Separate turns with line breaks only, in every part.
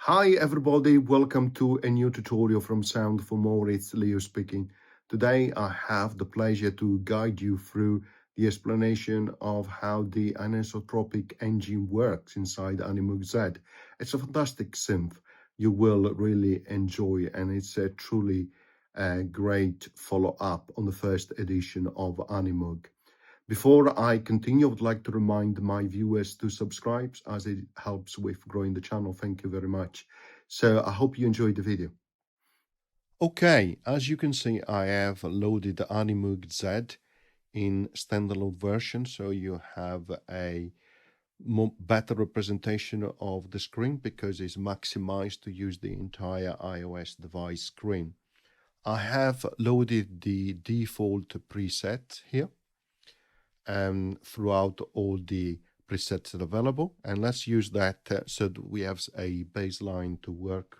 Hi everybody, welcome to a new tutorial from Sound for More. It's Leo speaking. Today I have the pleasure to guide you through the explanation of how the anisotropic engine works inside Animoog Z. It's a fantastic synth you will really enjoy, and it's a truly great follow-up on the first edition of Animoog. Before I continue, I would like to remind my viewers to subscribe as it helps with growing the channel. Thank you very much. So I hope you enjoyed the video. Okay, as you can see, I have loaded the Animoog Z in standalone version, so you have a better representation of the screen because it's maximized to use the entire iOS device screen. I have loaded the default preset here throughout all the presets that are available, and let's use that so that we have a baseline to work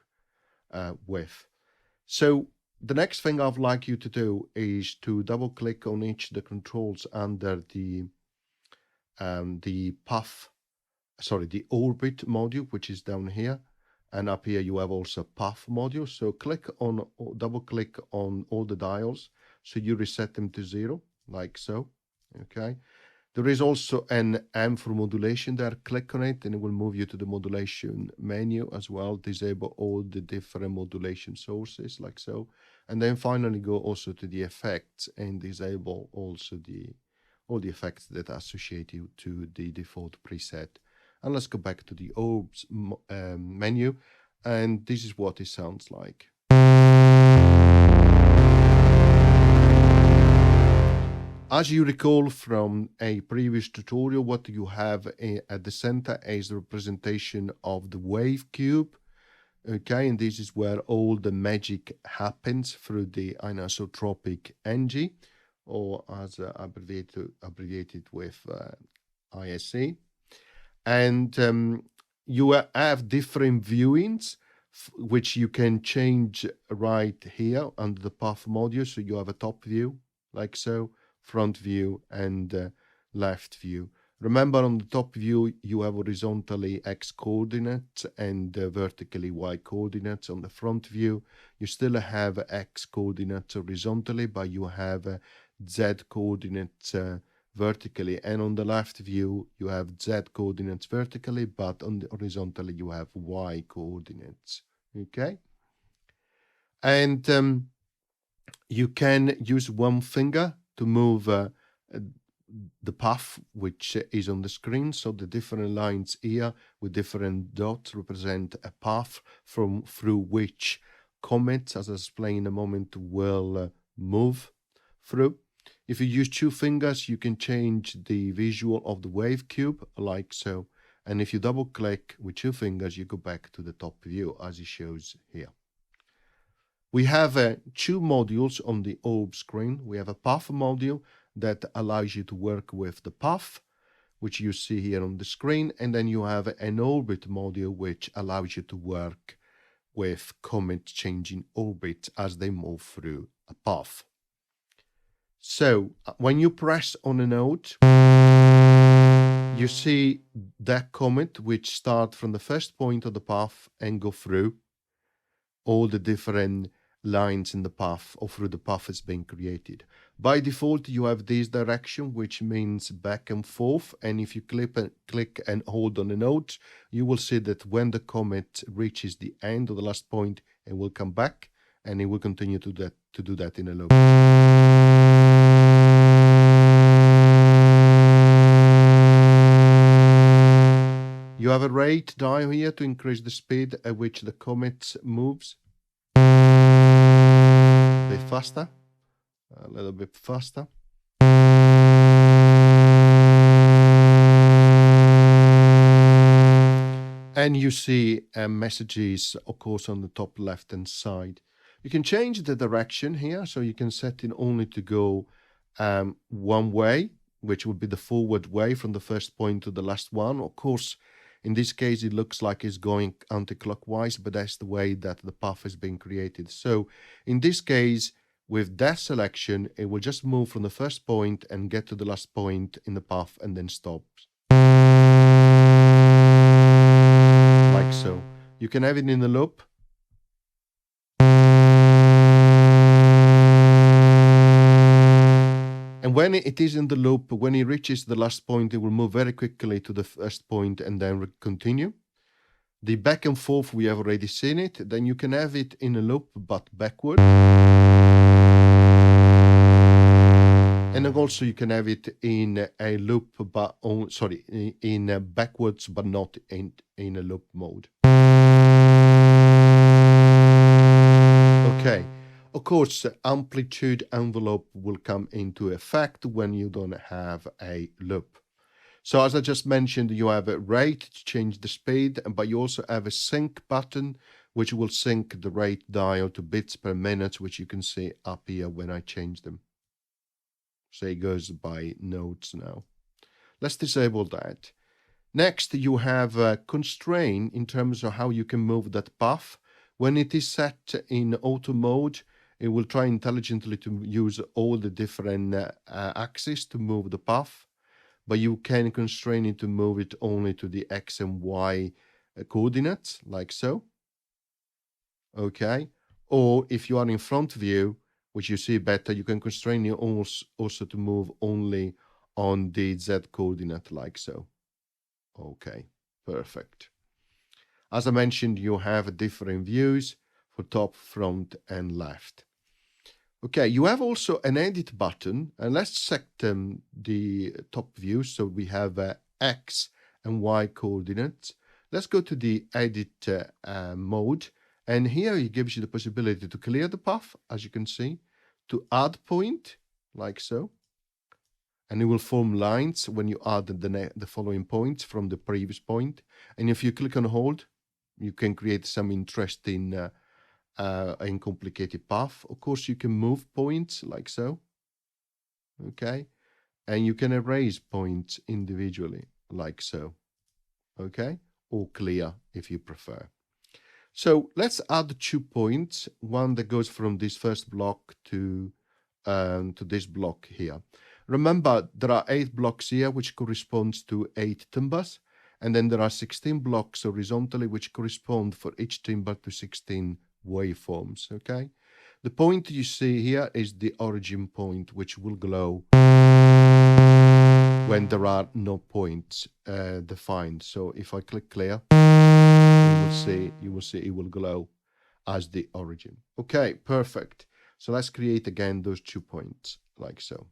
with. So the next thing I'd like you to do is to double click on each of the controls under the the orbit module, which is down here, and up here you have also path module. So double click on all the dials so you reset them to 0 like so. Okay, there is also an M for modulation there. Click on it and it will move you to the modulation menu as well. Disable all the different modulation sources like so. And then finally go also to the effects and disable also all the effects that are associated to the default preset. And let's go back to the orbs menu, and this is what it sounds like. As you recall from a previous tutorial, what you have at the center is the representation of the wave cube. Okay, and this is where all the magic happens through the anisotropic NG, or as abbreviated with ISE. And you have different viewings, which you can change right here under the path module. So you have a top view, like so, front view, and left view. Remember, on the top view, you have horizontally X coordinates and vertically Y coordinates. On the front view, you still have X coordinates horizontally, but you have Z coordinates vertically. And on the left view, you have Z coordinates vertically, but on the horizontally, you have Y coordinates. Okay? And you can use one finger to move the path which is on the screen. So the different lines here with different dots represent a path through which comets, as I explained in a moment, will move through. If you use two fingers, you can change the visual of the wave cube like so. And if you double click with two fingers, you go back to the top view as it shows here. We have two modules on the orb screen. We have a path module that allows you to work with the path, which you see here on the screen. And then you have an orbit module, which allows you to work with comets changing orbit as they move through a path. So when you press on a node, you see that comet which start from the first point of the path and go through all the different lines in the path or through the path that's been created. By default, you have this direction, which means back and forth. And if you click and hold on a node, you will see that when the comet reaches the end of the last point, it will come back and it will continue to do that in a loop. You have a rate dial here to increase the speed at which the comet moves. A bit faster, a little bit faster. And you see messages, of course, on the top left-hand side. You can change the direction here, so you can set it only to go one way, which would be the forward way from the first point to the last one. Of course, in this case, it looks like it's going anti-clockwise, but that's the way that the path has been created. So in this case, with that selection, it will just move from the first point and get to the last point in the path and then stop. Like so. You can have it in a loop. And when it is in the loop, when it reaches the last point, it will move very quickly to the first point and then continue. The back and forth, we have already seen it. Then you can have it in a loop, but backward. And then also you can have it in a loop, but in backwards, but not in a loop mode. Okay. Of course, amplitude envelope will come into effect when you don't have a loop. So as I just mentioned, you have a rate to change the speed, but you also have a sync button, which will sync the rate dial to bits per minute, which you can see up here when I change them. So it goes by nodes now. Let's disable that. Next, you have a constraint in terms of how you can move that path. When it is set in auto mode, it will try intelligently to use all the different axes to move the path, but you can constrain it to move it only to the X and Y coordinates, like so. Okay. Or if you are in front view, which you see better, you can constrain it also to move only on the Z coordinate, like so. Okay, perfect. As I mentioned, you have different views for top, front, and left. Okay, you have also an edit button, and let's set the top view. So we have X and Y coordinates. Let's go to the edit mode, and here it gives you the possibility to clear the path, as you can see, to add point, like so, and it will form lines when you add the following points from the previous point. And if you click on hold, you can create some interesting and complicated path. Of course, you can move points like so, okay, and you can erase points individually like so, okay, or clear if you prefer. So let's add 2 points, one that goes from this first block to this block here. Remember, there are 8 blocks here, which corresponds to 8 timbers, and then there are 16 blocks horizontally, which correspond for each timber to 16 waveforms, okay? The point you see here is the origin point, which will glow when there are no points defined. So if I click clear, you will see it will glow as the origin. Okay, perfect. So let's create again those 2 points, like so.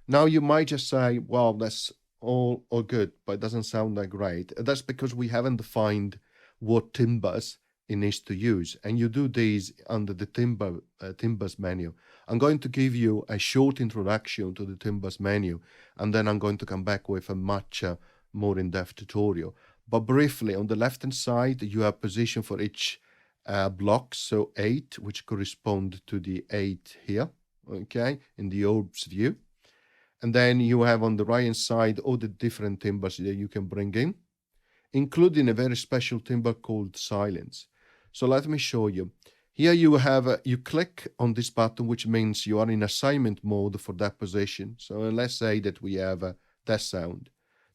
Now you might just say, well, that's all good, but it doesn't sound that great. That's because we haven't defined what timbers it needs to use, and you do these under the timbers menu. I'm going to give you a short introduction to the timbers menu, and then I'm going to come back with a much more in-depth tutorial. But briefly, on the left-hand side, you have position for each block, so 8, which correspond to the 8 here, okay, in the orbs view. And then you have on the right-hand side all the different timbers that you can bring in, including a very special timber called silence. So let me show you. Here you have, you click on this button, which means you are in assignment mode for that position. So let's say that we have that sound.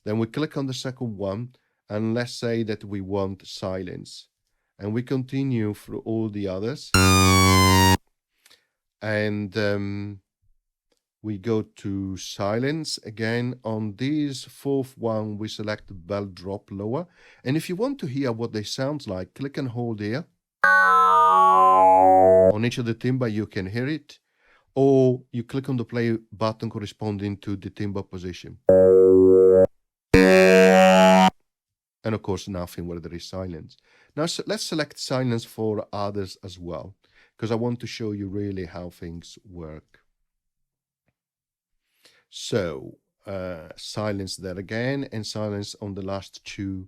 Then we click on the second one, and let's say that we want silence. And we continue through all the others. And we go to silence. Again, on this fourth one, we select the bell drop lower. And if you want to hear what they sound like, click and hold here. On each of the timber, you can hear it. Or you click on the play button corresponding to the timber position. And of course, nothing where there is silence. Now, so let's select silence for others as well, because I want to show you really how things work. So silence there again, and silence on the last 2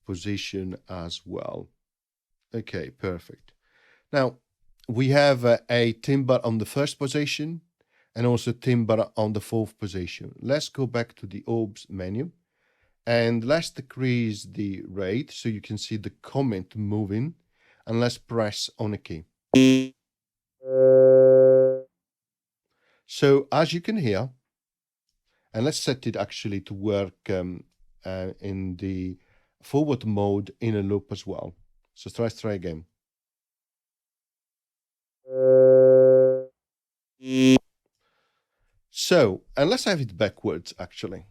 position as well. Okay, perfect. Now we have a timber on the first position and also timber on the 4th position. Let's go back to the orbs menu and let's decrease the rate so you can see the comment moving, and let's press on a key. So as you can hear, and let's set it actually to work in the forward mode in a loop as well. So let's try again. So, and let's have it backwards actually.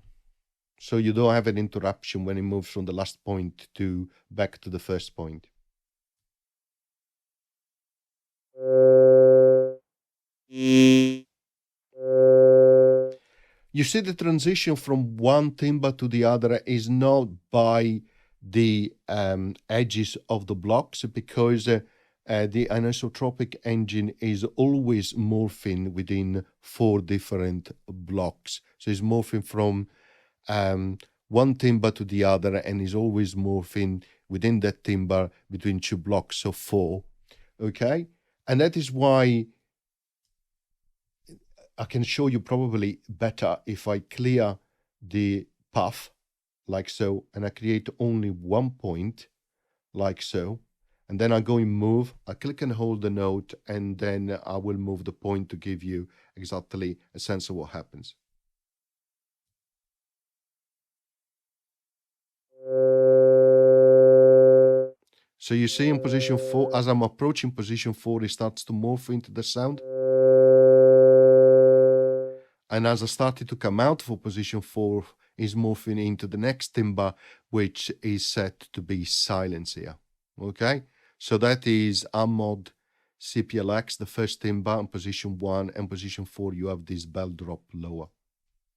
So you don't have an interruption when it moves from the last point to back to the first point. You see the transition from one timber to the other is not by the edges of the blocks, because the anisotropic engine is always morphing within 4 different blocks. So it's morphing from one timber to the other, and is always morphing within that timber between 2 blocks, so 4. Okay, and that is why I can show you probably better if I clear the path like so, and I create only one point like so, and then I go in move, I click and hold the node, and then I will move the point to give you exactly a sense of what happens. So you see in position 4, as I'm approaching position 4, it starts to morph into the sound. And as I started to come out for position 4, is morphing into the next timber, which is set to be silence here. Okay, so that is Ammod CPLX, the first timber in position 1, and position 4 you have this bell drop lower.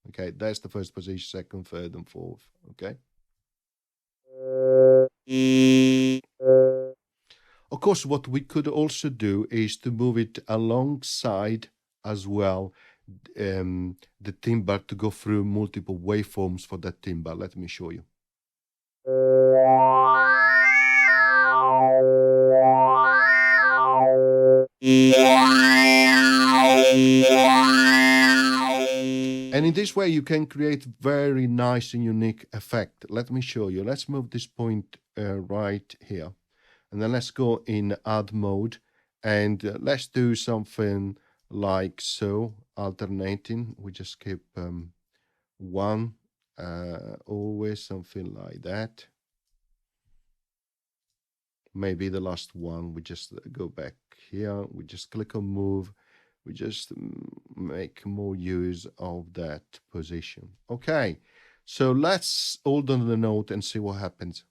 Okay, that's the first position, second, third, and fourth. Okay. Of course, what we could also do is to move it alongside as well the timber to go through multiple waveforms for that timber. Let me show you. And in this way, you can create very nice and unique effect. Let me show you. Let's move this point right here. And then let's go in add mode, and let's do something like so, alternating. We just skip one, always something like that. Maybe the last one, we just go back here, we just click on move, we just make more use of that position. Okay, so let's hold on the note and see what happens.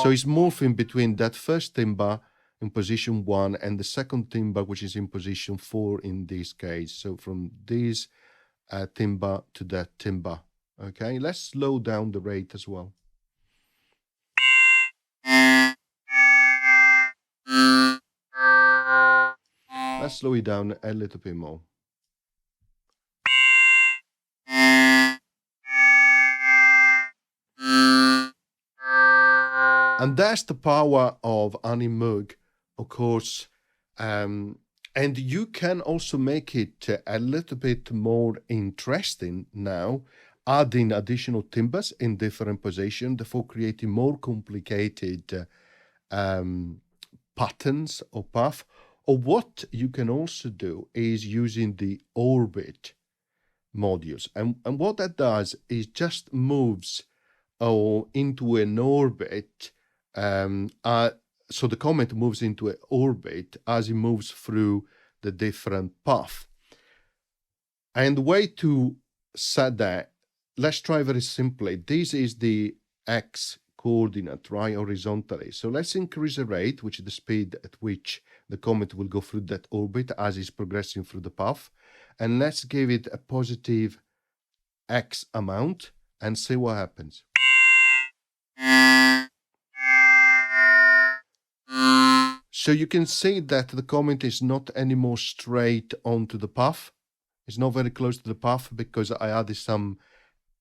So it's morphing between that first timber in position 1 and the second timber, which is in position 4 in this case. So from this timber to that timber. Okay, let's slow down the rate as well. Let's slow it down a little bit more. And that's the power of Animoog, of course. And you can also make it a little bit more interesting now, adding additional timbers in different positions, therefore creating more complicated patterns or path. Or what you can also do is using the orbit modules. And what that does is just moves into an orbit. So the comet moves into an orbit as it moves through the different path. And the way to set that, let's try very simply. This is the x coordinate, right, horizontally. So let's increase the rate, which is the speed at which the comet will go through that orbit as it's progressing through the path. And let's give it a positive x amount and see what happens. So you can see that the comet is not anymore straight onto the path. It's not very close to the path because I added some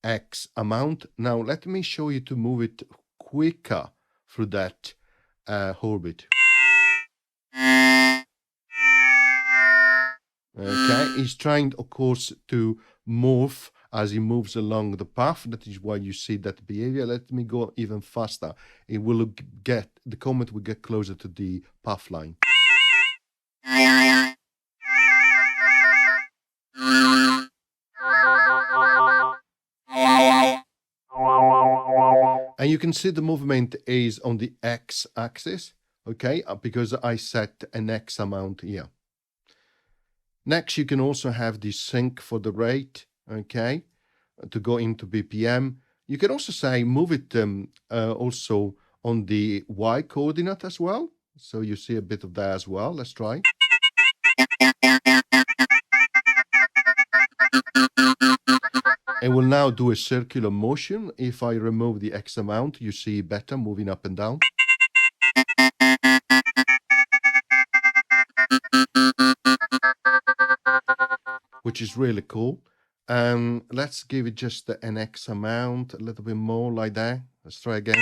x amount. Now let me show you to move it quicker through that orbit. Okay, he's trying, of course, to morph as he moves along the path. That is why you see that behavior. Let me go even faster. It will get, the comet will get closer to the path line. And you can see the movement is on the x-axis, okay, because I set an x amount here. Next, you can also have the sync for the rate, okay, to go into BPM. You can also say move it also on the y coordinate as well. So you see a bit of that as well. Let's try. It will now do a circular motion. If I remove the X amount, you see better moving up and down. Which is really cool. Let's give it just an X amount, a little bit more like that. Let's try again.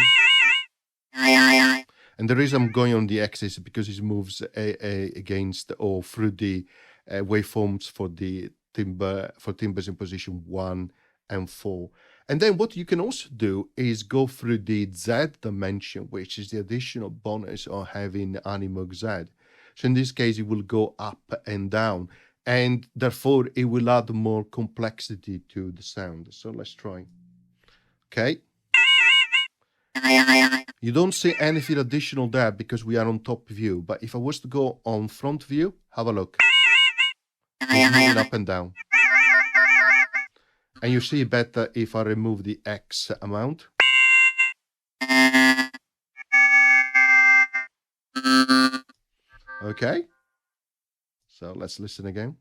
And the reason I'm going on the X is because it moves against or through the waveforms for the timbres in position 1 and 4. And then what you can also do is go through the Z dimension, which is the additional bonus of having Animoog Z. So in this case, it will go up and down, and therefore it will add more complexity to the sound. So let's try. Okay. You don't see anything additional there because we are on top view. But if I was to go on front view, have a look. It's moving up and down. And you see better if I remove the X amount. Okay. So let's listen again.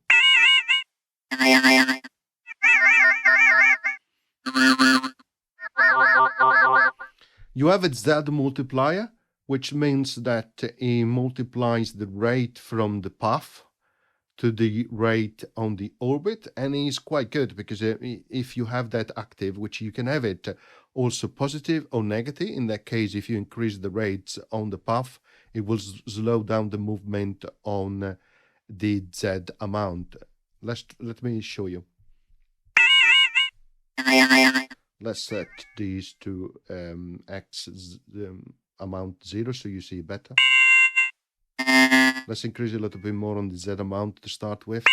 You have a Z multiplier, which means that it multiplies the rate from the path to the rate on the orbit, and it's quite good because if you have that active, which you can have it also positive or negative. In that case, if you increase the rates on the path, it will slow down the movement on the Z amount. Let me show you. Let's set these to X amount 0 so you see better. Let's increase a little bit more on the Z amount to start with.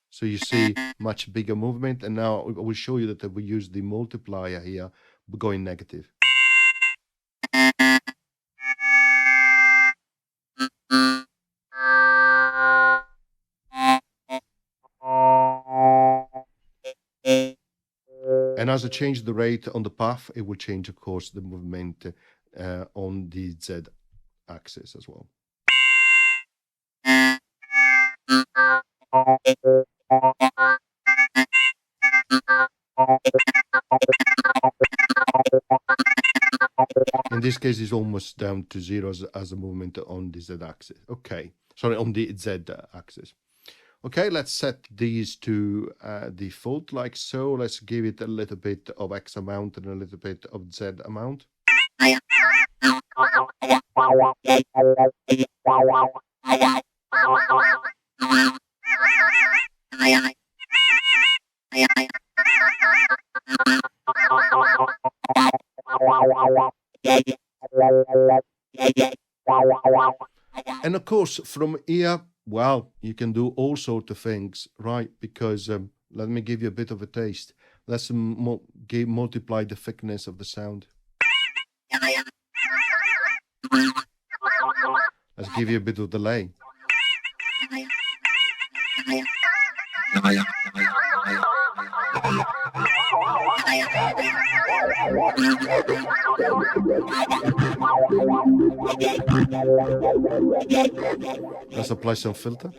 So you see much bigger movement. And now I will show you that we use the multiplier here, going negative. And as I change the rate on the path, it will change, of course, the movement on the Z axis as well. In this case, it's almost down to 0 as a movement on the Z axis. Okay, sorry, on the Z axis. Okay, let's set these to default like so. Let's give it a little bit of X amount and a little bit of Z amount. And of course, from here, well, you can do all sorts of things, right? Because let me give you a bit of a taste. Let's multiply the thickness of the sound. Let's give you a bit of delay. Let's apply some filter.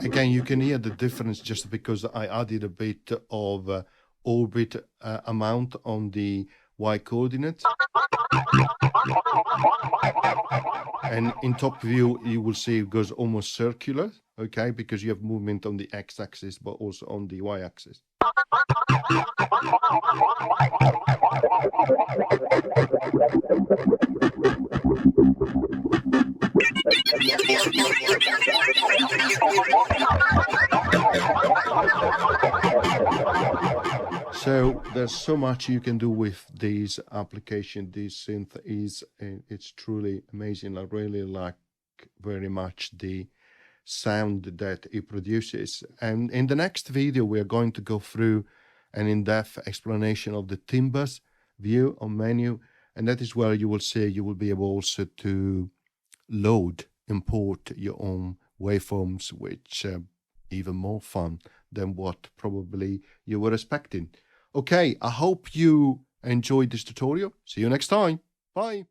Again, you can hear the difference just because I added a bit of orbit amount on the y coordinate. And in top view, you will see it goes almost circular, okay, because you have movement on the x-axis, but also on the y-axis. So there's so much you can do with this application. This synth is, it's truly amazing. I really like very much the sound that it produces. And in the next video, we're going to go through an in-depth explanation of the Timbus view on menu. And that is where you will see, you will be able also to load, import your own waveforms, which even more fun than what probably you were expecting. Okay, I hope you enjoyed this tutorial. See you next time. Bye.